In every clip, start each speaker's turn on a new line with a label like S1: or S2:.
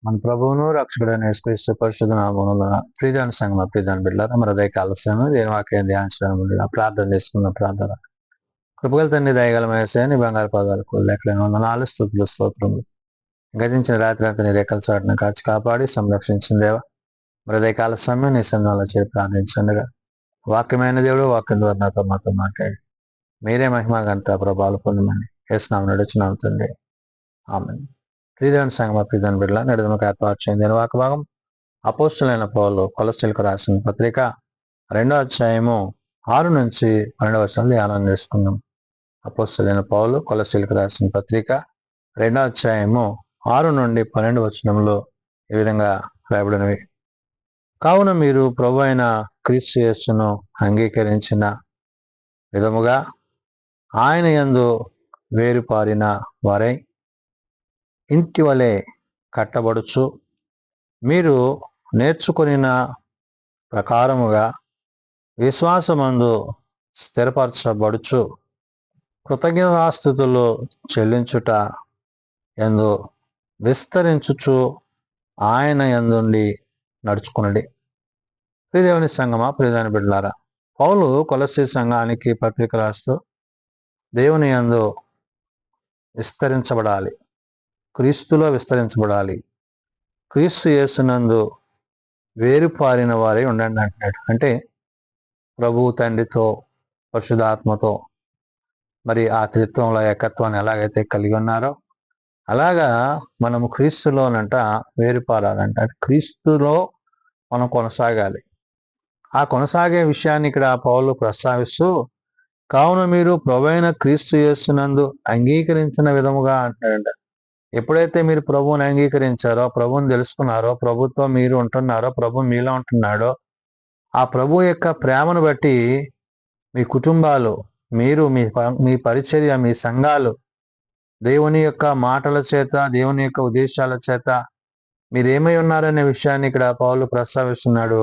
S1: మన ప్రభువును రక్షకుడైన యేసుక్రీస్తు పరిశుద్ధ నామమున ప్రియదాని సంగమ ప్రియదాని బిడ్డలారా మన హృదయకాల సమయం దేని వాక్యం ధ్యానించడం ప్రార్థన చేసుకున్న ప్రార్థన కృపగల తండ్రి దయగల మేసే నీ బంగారు పదాలకు లెక్కలేని వందనాలు స్తుతులు స్తోత్రములు. గతించిన రాత్రి అంతా నీ రెక్కల చాటును కాచి కాపాడి సంరక్షించిన దేవా మన హృదయకాల సమయం నీ సంఘంలో చేరి ప్రార్థించండిగా వాక్యమైన దేవుడు వాక్యం ద్వారా నాతో మాతో మాట్లాడి మీరే మహిమ గంత ప్రభావాలు పొందమని యేసునామమున నడుచున్నాము తండ్రి. ఆమేన్. ప్రియదేవుని సంగమ ప్రియదేవుని బిడ్డల నడుమకు ఏర్పాటు చేయండి. వాక భాగం అపోస్తులైన పౌలు కొలస్సీలకు రాసిన పత్రిక 2వ అధ్యాయము 6 నుంచి 12వ వచనాలు ధ్యానం చేసుకుందాం. అపోస్తులైన పౌలు కొలస్సీలకు రాసిన పత్రిక 2వ అధ్యాయము 6 నుండి 12 వచనంలో ఈ విధంగా రాయబడినవి. కావున మీరు ప్రభు అయిన క్రీస్తు యేసును అంగీకరించిన విధముగా ఆయన యందు వేరుపారిన వారై ఇంటి వలె కట్టబడుచు మీరు నేర్చుకొనిన ప్రకారముగా విశ్వాసమందు స్థిరపరచబడుచు కృతజ్ఞతాస్తుతులు చెల్లించుట యందు విస్తరించుచు ఆయన యందుండి నడుచుకునడి. ప్రియదేవుని సంగమా ప్రియదేవుని బిడ్డలారా, పౌలు కొలస్సీ సంఘానికి పత్రిక రాస్తూ దేవుని యందు విస్తరించబడాలి, క్రీస్తులో విస్తరించబడాలి, క్రీస్తు యేసునందు వేరుపారిన వారై ఉండండి అంటున్నాడు. అంటే ప్రభువు తండ్రితో పరిశుద్ధాత్మతో మరి ఆ త్రిత్వంలో ఏకత్వాన్ని ఎలాగైతే కలిగి ఉన్నారో అలాగా మనము క్రీస్తులోనంట వేరుపారాలంట. క్రీస్తులో మనం కొనసాగాలి. ఆ కొనసాగే విషయాన్ని ఇక్కడ పౌలు ప్రస్తావిస్తూ కావున మీరు ప్రభువైన క్రీస్తు యేసునందు అంగీకరించిన విధముగా అంటున్నాడంట. ఎప్పుడైతే మీరు ప్రభువుని అంగీకరించారో, ప్రభువుని తెలుసుకున్నారో, ప్రభుతో మీరు ఉంటున్నారో, ప్రభు మీలో ఉంటున్నాడో, ఆ ప్రభు యొక్క ప్రేమను బట్టి మీ కుటుంబాలు, మీరు మీ పరిచర్య, మీ సంఘాలు దేవుని యొక్క మాటల చేత, దేవుని యొక్క ఉద్దేశాల చేత మీరేమై ఉన్నారనే విషయాన్ని ఇక్కడ పౌలు ప్రస్తావిస్తున్నాడు.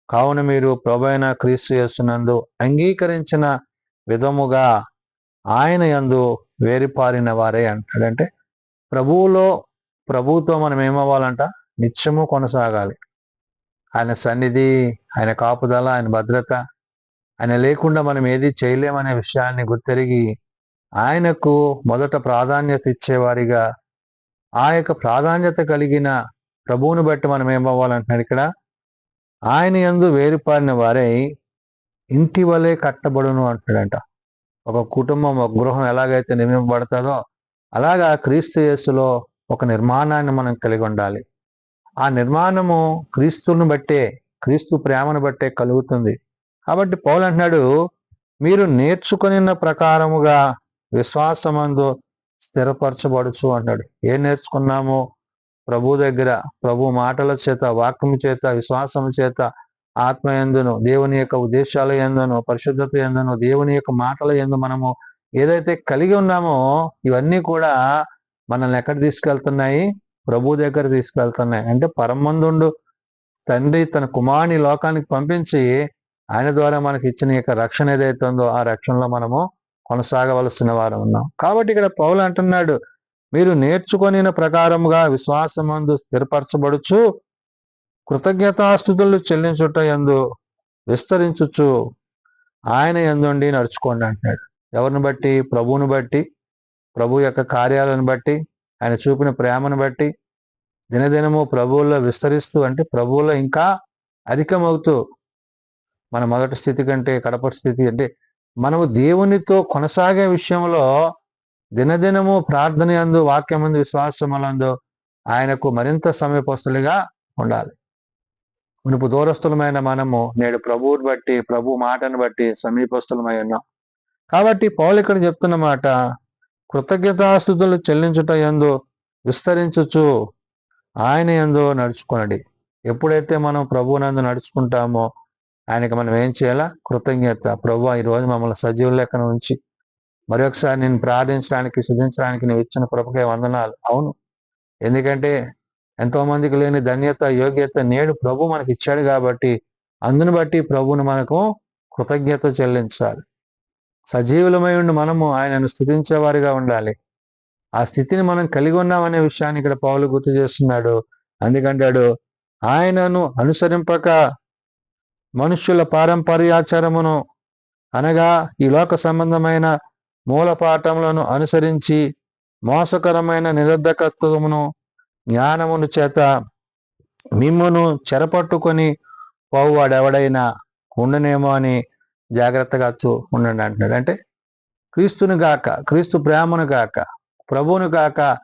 S1: కావున మీరు ప్రభువైన క్రీస్తు యేసునందు అంగీకరించిన విధముగా ఆయన యందు వేరుపారిన వారే అంటాడంటే ప్రభువుతో మనం ఏమవ్వాలంట? నిత్యము కొనసాగాలి. ఆయన సన్నిధి, ఆయన కాపుదల, ఆయన భద్రత, ఆయన లేకుండా మనం ఏది చేయలేమనే విషయాన్ని గుర్తెరిగి ఆయనకు మొదట ప్రాధాన్యత ఇచ్చేవారిగా, ఆ యొక్క ప్రాధాన్యత కలిగిన ప్రభువును బట్టి మనం ఏమవ్వాలంటున్నాడు ఇక్కడ? ఆయన యందు వేరుపారిన వారై ఇంటి వలె కట్టబడును అంటాడంట. ఒక కుటుంబం, ఒక గృహం ఎలాగైతే నిర్మింపబడతాదో అలాగా క్రీస్తు యేసులో ఒక నిర్మాణాన్ని మనం కలిగి ఉండాలి. ఆ నిర్మాణము క్రీస్తుని బట్టే, క్రీస్తు ప్రేమను బట్టే కలుగుతుంది. కాబట్టి పౌలు అంటున్నాడు, మీరు నేర్చుకొనిన ప్రకారముగా విశ్వాసమందు స్థిరపరచబడుచు అంటాడు. ఏం నేర్చుకున్నాము? ప్రభు దగ్గర, ప్రభు మాటల చేత, వాక్యము చేత, విశ్వాసము చేత, ఆత్మయందును, దేవుని యొక్క ఉద్దేశాల యందును, పరిశుద్ధత యందును, దేవుని యొక్క మాటల యందు మనము ఏదైతే కలిగి ఉన్నామో ఇవన్నీ కూడా మనల్ని ఎక్కడ తీసుకెళ్తున్నాయి? ప్రభు దగ్గర తీసుకెళ్తున్నాయి. అంటే పరమందుండు తండ్రి తన కుమారుని లోకానికి పంపించి ఆయన ద్వారా మనకి ఇచ్చిన యొక్క రక్షణ ఏదైతే ఉందో ఆ రక్షణలో మనము కొనసాగవలసిన వారు ఉన్నాం. కాబట్టి ఇక్కడ పౌలు అంటున్నాడు, మీరు నేర్చుకొనిన ప్రకారముగా విశ్వాసమందు స్థిరపరచబడుచు కృతజ్ఞతాస్తుతులు చెల్లించుట యందు విస్తరించుచు ఆయన యందుండి నడుచుకోండి అంటున్నాడు. ఎవరిని బట్టి? ప్రభువుని బట్టి, ప్రభు యొక్క కార్యాలను బట్టి, ఆయన చూపిన ప్రేమను బట్టి దినదినము ప్రభువులో విస్తరిస్తూ, అంటే ప్రభువులో ఇంకా అధికమవుతూ, మన మొదటి స్థితి కంటే కడపటి స్థితి అంటే మనము దేవునితో కొనసాగే విషయంలో దినదినము ప్రార్థన యందు, వాక్యమందు, విశ్వాసములందు ఆయనకు మరింత సమీపస్తులుగా ఉండాలి. మునుపు దూరస్థులమైన మనము నేడు ప్రభువుని బట్టి, ప్రభు మాటను బట్టి సమీపస్థులమై ఉన్నాం. కాబట్టి పౌలు ఇక్కడ చెప్తున్న మాట, కృతజ్ఞతాస్తుతులు చెల్లించుట యందు విస్తరించుచు ఆయన యందు నడుచుకొనడి. ఎప్పుడైతే మనం ప్రభువునందు నడుచుకుంటామో ఆయనకి మనం ఏం చేయాలా? కృతజ్ఞత. ప్రభువా, ఈరోజు మమ్మల్ని సజీవుల లెక్కన ఉంచి మరొకసారి నేను ప్రార్థించడానికి, సిద్ధించడానికి నువ్వు ఇచ్చిన కృపకే వందనాలు. అవును, ఎందుకంటే ఎంతో మందికి లేని ధన్యత, యోగ్యత నేడు ప్రభు మనకి ఇచ్చాడు కాబట్టి అందును బట్టి ప్రభువుని మనకు కృతజ్ఞత చెల్లించాలి. సజీవులమై ఉండి మనము ఆయనను స్తుతించేవారిగా ఉండాలి. ఆ స్థితిని మనం కలిగి ఉన్నామనే విషయాన్ని ఇక్కడ పౌలు గుర్తు చేస్తున్నాడు. అందుకంటాడు, ఆయనను అనుసరింపక మనుష్యుల పారంపర్యాచారమును అనగా ఈ లోక సంబంధమైన మూలపాఠములను అనుసరించి మోసకరమైన నిరర్ధకత్వమును జ్ఞానమును చేత మిమ్మును చెరపట్టుకొని పోవువాడెవడైనా ఉండనేమో అని జాగ్రత్తగా ఉండండి అంటున్నాడు. అంటే క్రీస్తుని గాక, క్రీస్తు ప్రేమను గాక, ప్రభువును గాక,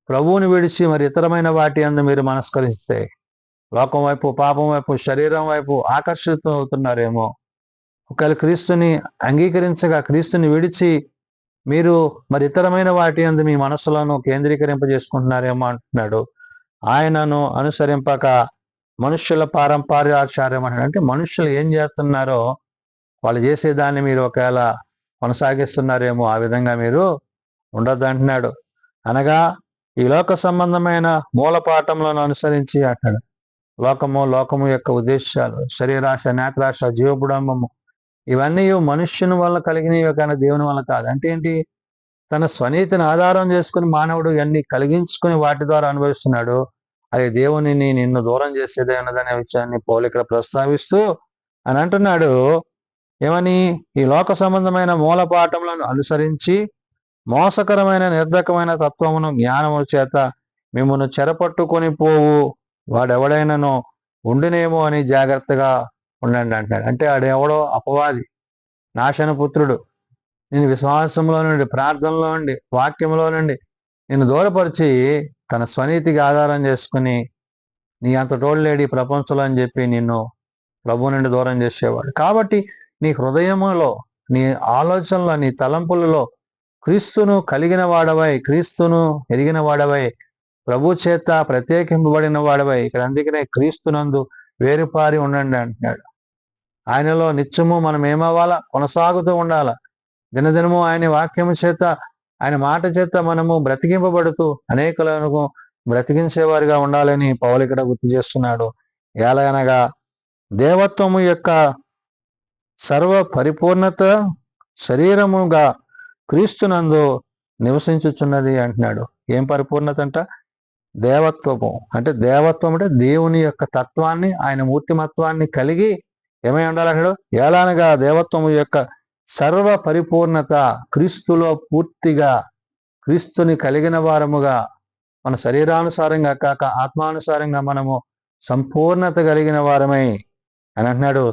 S1: ప్రభువుని విడిచి మరి ఇతరమైన వాటి అందు మీరు మనస్కరిస్తే లోకం వైపు, పాపం వైపు, శరీరం వైపు ఆకర్షితం అవుతున్నారేమో. ఒకవేళ క్రీస్తుని అంగీకరించగా, క్రీస్తుని విడిచి మీరు మరి ఇతరమైన వాటి అందు మీ మనస్సులను కేంద్రీకరింపజేసుకుంటున్నారేమో అంటున్నాడు. ఆయనను అనుసరింపక మనుష్యుల పారంపర్యాచారం అంటే మనుష్యులు ఏం చేస్తున్నారో వాళ్ళు చేసేదాన్ని మీరు ఒకవేళ కొనసాగిస్తున్నారేమో, ఆ విధంగా మీరు ఉండొద్దు అంటున్నాడు. అనగా ఈ లోక సంబంధమైన మూలపాఠములను అనుసరించి అంటాడు. లోకము యొక్క ఉద్దేశాలు, శరీరాశ, నేత్రాశ, జీవబుడంబము, ఇవన్నీ మనుష్యుని వల్ల కలిగినవి కానీ దేవుని వల్ల కాదు. అంటే ఏంటి? తన స్వనీతిని ఆధారం చేసుకుని మానవుడు ఇవన్నీ కలిగించుకుని వాటి ద్వారా అనుభవిస్తున్నాడు. అది దేవునిని నిన్ను దూరం చేసేదే ఉన్నదనే విషయాన్ని పౌలు ఇక్కడ ప్రస్తావిస్తూ అని అంటున్నాడు. ఏమని? ఈ లోక సంబంధమైన మూలపాఠములను అనుసరించి మోసకరమైన నిర్ధకమైన తత్వమును జ్ఞానము చేత మిమ్మల్ని చెరపట్టుకొని పోవు వాడెవడైనానో ఉండినేమో అని జాగ్రత్తగా ఉండండి అంటున్నాడు. అంటే ఆడెవడో అపవాది, నాశనపుత్రుడు, నేను విశ్వాసంలో నుండి, ప్రార్థనలో నుండి, వాక్యంలో నుండి నిన్ను దూరపరిచి తన స్వనీతికి ఆధారం చేసుకుని నీ అంత తోడులేడి ప్రపంచంలో అని చెప్పి నిన్ను ప్రభు నుండి దూరం చేసేవాడు. కాబట్టి నీ హృదయములో, నీ ఆలోచనలో, నీ తలంపులలో క్రీస్తును కలిగిన వాడవై, క్రీస్తును ఎరిగిన వాడవై, ప్రభు చేత ప్రత్యేకింపబడిన వాడవై, ఇక్కడ అందుకనే క్రీస్తునందు వేరుపారి ఉండండి అంటున్నాడు. ఆయనలో నిత్యము మనం ఏమవ్వాలా? కొనసాగుతూ ఉండాలా. దినదినము ఆయన వాక్యము చేత, ఆయన మాట చేత మనము బ్రతికింపబడుతూ అనేకులను బ్రతికించేవారిగా ఉండాలని పౌలు ఇక్కడ గుర్తు చేస్తున్నాడు. ఎలాగనగా దేవత్వము యొక్క సర్వ పరిపూర్ణత శరీరముగా క్రీస్తునందు నివసించుచున్నది అంటున్నాడు. ఏం పరిపూర్ణత అంట? దేవత్వము. అంటే దేవత్వం అంటే దేవుని యొక్క తత్వాన్ని, ఆయన మూర్తిమత్వాన్ని కలిగి ఏమై ఉండాలంటాడు? ఎలానగా దేవత్వము యొక్క సర్వ పరిపూర్ణత క్రీస్తులో పూర్తిగా క్రీస్తుని కలిగిన వారముగా, మన శరీరానుసారంగా కాక ఆత్మానుసారంగా మనము సంపూర్ణత కలిగిన వారమై అని అంటున్నాడు.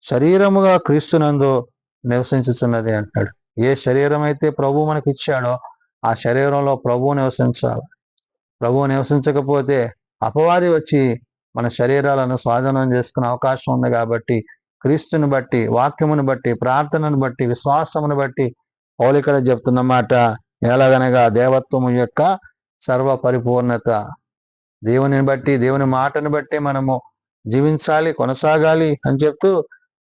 S1: శరీరముగా క్రీస్తునందు నివసించుచున్నది అంటున్నాడు. ఏ శరీరం అయితే ప్రభువు మనకి ఇచ్చాడో ఆ శరీరంలో ప్రభువు నివసించాలి. ప్రభువు నివసించకపోతే అపవాది వచ్చి మన శరీరాలను స్వాధీనం చేసుకునే అవకాశం ఉంది. కాబట్టి క్రీస్తుని బట్టి, వాక్యమును బట్టి, ప్రార్థనను బట్టి, విశ్వాసమును బట్టి పౌలు ఇక్కడ చెప్తున్నమాట ఎలాగనగా దేవత్వము యొక్క సర్వ పరిపూర్ణత, దేవుని బట్టి, దేవుని మాటను బట్టి మనము జీవించాలి, కొనసాగాలి అని చెప్తూ,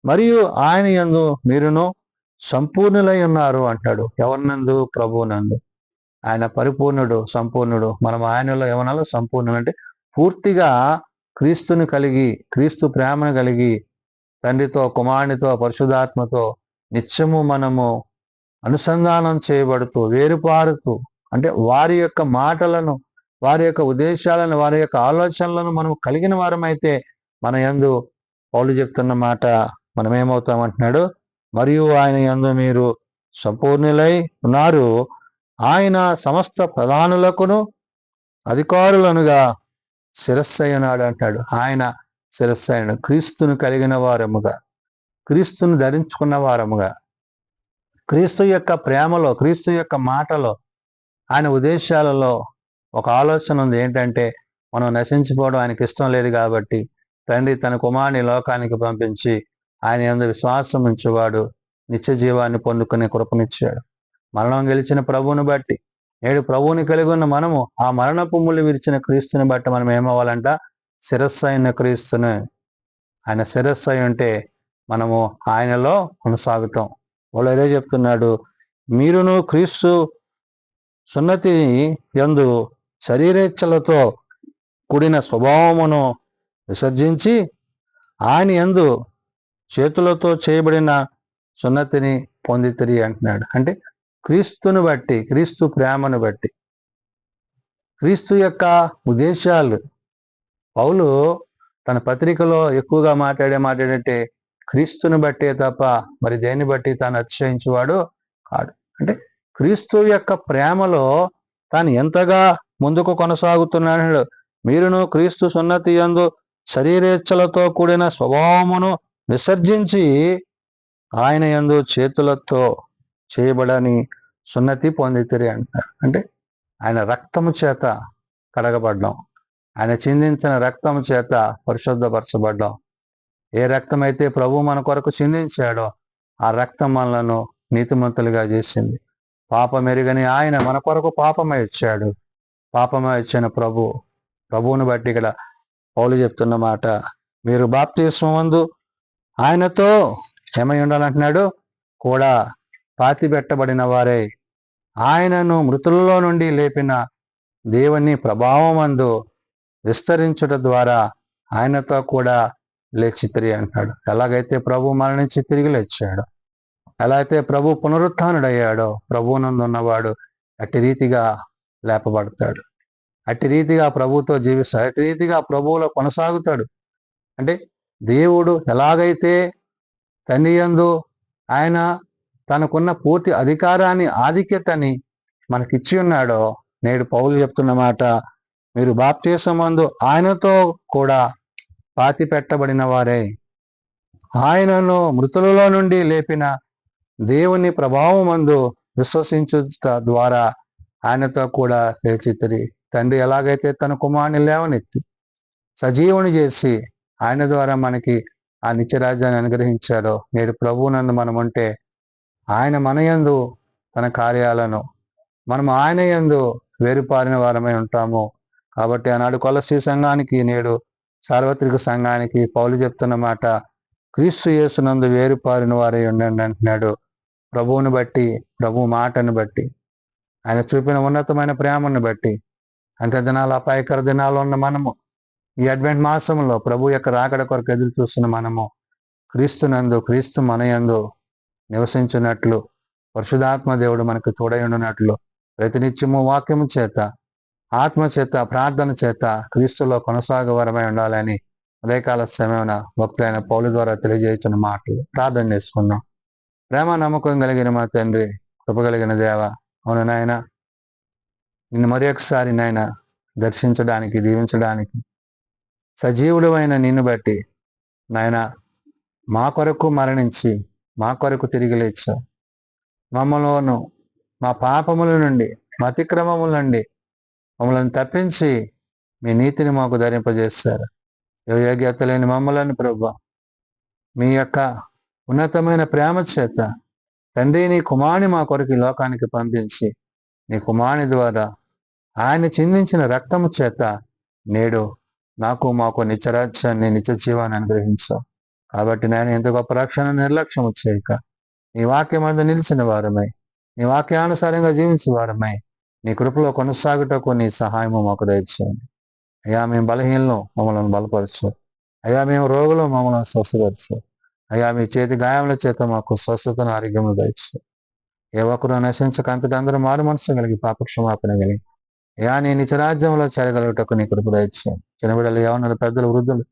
S1: మరియు ఆయన యందు మీరును సంపూర్ణులై ఉన్నారు అంటాడు. ఎవరినందు? ప్రభువునందు. ఆయన పరిపూర్ణుడు, సంపూర్ణుడు. మనం ఆయనలో ఏమనాలో? సంపూర్ణుడు. అంటే పూర్తిగా క్రీస్తుని కలిగి, క్రీస్తు ప్రేమను కలిగి, తండ్రితో, కుమారునితో, పరిశుద్ధాత్మతో నిత్యము మనము అనుసంధానం చేయబడుతూ, వేరుపారుతూ, అంటే వారి యొక్క మాటలను, వారి యొక్క ఉద్దేశాలను, వారి యొక్క ఆలోచనలను మనం కలిగిన వారమైతే మన యందు పౌలు చెప్తున్న మాట మనం ఏమవుతామంటున్నాడు? మరియు ఆయన యందు మీరు సంపూర్ణులై ఉన్నారు. ఆయన సమస్త ప్రధానులకును అధికారులనుగా శిరస్సు అయినాడు అంటాడు. ఆయన శిరస్సు అయిన క్రీస్తును కలిగిన వారముగా, క్రీస్తును ధరించుకున్న వారముగా, క్రీస్తు యొక్క ప్రేమలో, క్రీస్తు యొక్క మాటలో, ఆయన ఉద్దేశాలలో ఒక ఆలోచన ఉంది. ఏంటంటే మనం నశించిపోవడం ఆయనకి ఇష్టం లేదు. కాబట్టి తండ్రి తన కుమారుని లోకానికి పంపించి ఆయన యందు విశ్వాసం ఉంచేవాడు నిత్య జీవాన్ని పొందుకునే కృపనిచ్చాడు. మరణం గెలిచిన ప్రభువుని బట్టి, నేడు ప్రభువుని కలిగి ఉన్న మనము ఆ మరణపు ముళ్ళు విరిచిన క్రీస్తుని బట్టి మనం ఏమవ్వాలంట? శిరస్సు అయిన క్రీస్తుని. ఆయన శిరస్సు అయి ఉంటే మనము ఆయనలో కొనసాగుతాం. వాళ్ళు అదే చెప్తున్నాడు, మీరును క్రీస్తు సున్నతి యందు శరీరేచ్ఛలతో కూడిన స్వభావమును విసర్జించి ఆయన యందు చేతులతో చేయబడిన సున్నతిని పొందితిరి అంటున్నాడు. అంటే క్రీస్తుని బట్టి, క్రీస్తు ప్రేమను బట్టి, క్రీస్తు యొక్క ఉద్దేశాలు, పౌలు తన పత్రికలో ఎక్కువగా మాట్లాడంటే క్రీస్తుని బట్టే తప్ప మరి దేన్ని బట్టి తాను అతిశయించేవాడు కాడు. అంటే క్రీస్తు యొక్క ప్రేమలో తాను ఎంతగా ముందుకు కొనసాగుతున్నాడు. మీరును క్రీస్తు సున్నతి యందు శరీరేచ్ఛలతో కూడిన స్వభావమును విసర్జించి ఆయన యందు చేతులతో చేయబడని సున్నతి పొందితిరి అంటారు. అంటే ఆయన రక్తము చేత కడగబడ్డాం, ఆయన చిందించిన రక్తము చేత పరిశుద్ధపరచబడ్డాం. ఏ రక్తం అయితే ప్రభు మన కొరకు చిందించాడో ఆ రక్తం మనలను నీతిమంతులుగా చేసింది. పాపమెరుగని ఆయన మన కొరకు పాపమై ఇచ్చాడు. పాపమై ఇచ్చిన ప్రభువును బట్టి ఇక్కడ పౌలు చెప్తున్న మాట, మీరు బాప్తిస్మమందు ఆయనతో ఏమై ఉండాలంటున్నాడు, కూడా పాతి పెట్టబడిన వారే ఆయనను మృతులలో నుండి లేపిన దేవుని ప్రభావమందు విస్తరించుట ద్వారా ఆయనతో కూడా లేచితిరి అంటాడు. ఎలాగైతే ప్రభు మరణించి తిరిగి లేచాడు, ఎలా అయితే ప్రభు పునరుత్థానుడయ్యాడో ప్రభువునందు ఉన్నవాడు అట్టి రీతిగా లేపబడతాడు, అట్టి రీతిగా ప్రభుతో జీవిస్తాడు, అట్టి రీతిగా ప్రభువులో కొనసాగుతాడు. అంటే దేవుడు ఎలాగైతే తండ్రి యందు ఆయన తనకున్న పూర్తి అధికారాన్ని ఆధిక్యతని మనకిచ్చి ఉన్నాడో, నేడు పౌలు చెప్తున్న మాట, మీరు బాప్తిస్మమందు ఆయనతో కూడా పాతి పెట్టబడిన వారే ఆయనను మృతులలో నుండి లేపిన దేవుని ప్రభావమందు విశ్వసించుట ద్వారా ఆయనతో కూడా లేచితిరి. తండ్రి ఎలాగైతే తన కుమారుని లేవనెత్తి సజీవుని చేసి ఆయన ద్వారా మనకి ఆ నిత్యరాజ్యాన్ని అనుగ్రహించాడో, నేడు ప్రభువునందు మనం ఉంటే ఆయన మన యందు తన కార్యాలను మనం ఆయన యందు వేరుపారిన వారమై ఉంటాము. కాబట్టి ఆనాడు కొలస్సీ సంఘానికి, నేడు సార్వత్రిక సంఘానికి పౌలు చెప్తున్న మాట, క్రీస్తు యేసునందు వేరుపారిన వారై ఉండండి అంటున్నాడు. ప్రభువుని బట్టి, ప్రభు మాటను బట్టి, ఆయన చూపిన ఉన్నతమైన ప్రేమను బట్టి, అంత్య దినాలు అపాయకర దినాలు ఉన్న మనము, ఈ అడ్వెంట్ మాసంలో ప్రభు యొక్క రాకడ కొరకు ఎదురు చూస్తున్న మనము క్రీస్తునందు, క్రీస్తు మనయందు నివసించినట్లు, పరిశుద్ధాత్మ దేవుడు మనకు తోడై ఉండినట్లు ప్రతినిత్యము వాక్యము చేత, ఆత్మ చేత, ప్రార్థన చేత క్రీస్తులో కొనసాగవరమై ఉండాలని ఉదయకాల సమయమున భక్తులైన పౌలు ద్వారా తెలియజేస్తున్న మాటలు ప్రార్థన చేసుకున్నాం. ప్రేమ నమ్మకం కలిగిన మా తండ్రి, కృపగలిగిన దేవ, అవును నాయన, నిన్ను మరి ఒకసారి నాయన దర్శించడానికి, దీవించడానికి సజీవుడు అయిన నిన్ను బట్టి నాయన మా కొరకు మరణించి మా కొరకు తిరిగి లేచావు. మమ్మలను మా పాపముల నుండి, మా అతిక్రమముల నుండి మమ్మల్ని తప్పించి మీ నీతిని మాకు ధరింపజేస్తారు. యోగ్యత లేని మమ్మలను ప్రభువా మీ యొక్క ఉన్నతమైన ప్రేమ చేత తండ్రి నీ కుమారుని మా కొరకు ఈ లోకానికి పంపించి నీ కుమారుని ద్వారా ఆయన చిందించిన రక్తము చేత నేడు నాకు మాకు నిత్యరాజ్యాన్ని, నిత్య జీవాన్ని అనుగ్రహించావు. కాబట్టి నేను ఎంత గొప్ప రక్షణ నిర్లక్ష్యము చేయక నీ వాక్యం అందు నిలిచిన వారమై, నీ వాక్యానుసారంగా జీవించే వారమై నీ కృపలో కొనసాగుటకు నీ సహాయము మాకు దయచేయండి. అయ్యా మేము బలహీనలు, మమ్మల్ని బలపరచు. అయ్యా మేము రోగులు, మమ్మల్ని స్వస్థపరచు. అయ్యా మీ చేతి గాయముల చేత మాకు స్వస్థతను, ఆరోగ్యము దయచు. ఏ ఒక్కరు నశించక అంతటి అందరూ మారు మనసు కలిగి పాపక్షమాపణ కలిగి అయ్యా నీ నిత్యరాజ్యంలో చేరగలుగుటకు నీ కృప దయచేయండి. చిన్నబిడ్డలు, యవ్వనులు, పెద్దలు, వృద్ధులు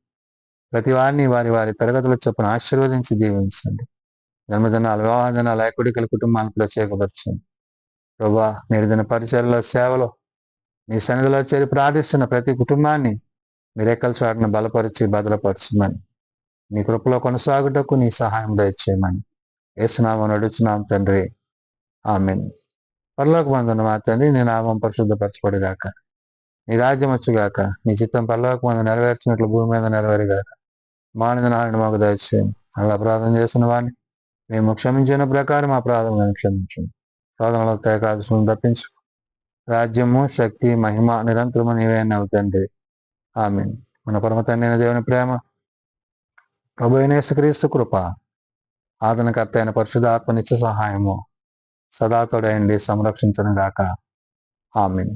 S1: ప్రతి వారిని వారి వారి తరగతుల చొప్పున ఆశీర్వదించి దీవించండి. జన్మదినాలు, వివాహ దినాలు, ఐకుడికల కుటుంబాలను ప్రత్యేకపరచండి. ప్రభా నేడు దిన పరిచర్లో, సేవలో నీ సన్నిధిలో చేరి ప్రార్థిస్తున్న ప్రతి కుటుంబాన్ని మీ రెక్కల చాటును బలపరిచి భద్రపరచమని, నీ కృపలో కొనసాగుటకు నీ సహాయం దయచేయమని యేసునామమున అడుగుచున్నాం తండ్రి, ఆమేన్. పరలోకమందున్న మా తండ్రి, నీ నామం పరిశుద్ధపరచబడుగాక, నీ రాజ్యం వచ్చుగాక, నీ చిత్తం పరలోకమందు నెరవేర్చినట్లు భూమి మీద నెరవేరుగాక. మానిన నాలుగు మాకు దయచేయండి. అలా ప్రార్థన చేసిన వాడిని మేము క్షమించిన ప్రకారం మా ప్రార్థనలను క్షమించండి. ప్రార్థనలో తేకాదశం తప్పించు. రాజ్యము, శక్తి, మహిమ నిరంతరము నీవే తండ్రి, ఆమేన్. మన పరమ తండ్రి అయిన దేవుని ప్రేమ, ప్రభు అయిన యేసుక్రీస్తు కృప, ఆదరణకర్త అయిన పరిశుద్ధాత్మ నిత్య సహాయము సదా తోడైండి సంరక్షించను గాక. ఆమేన్.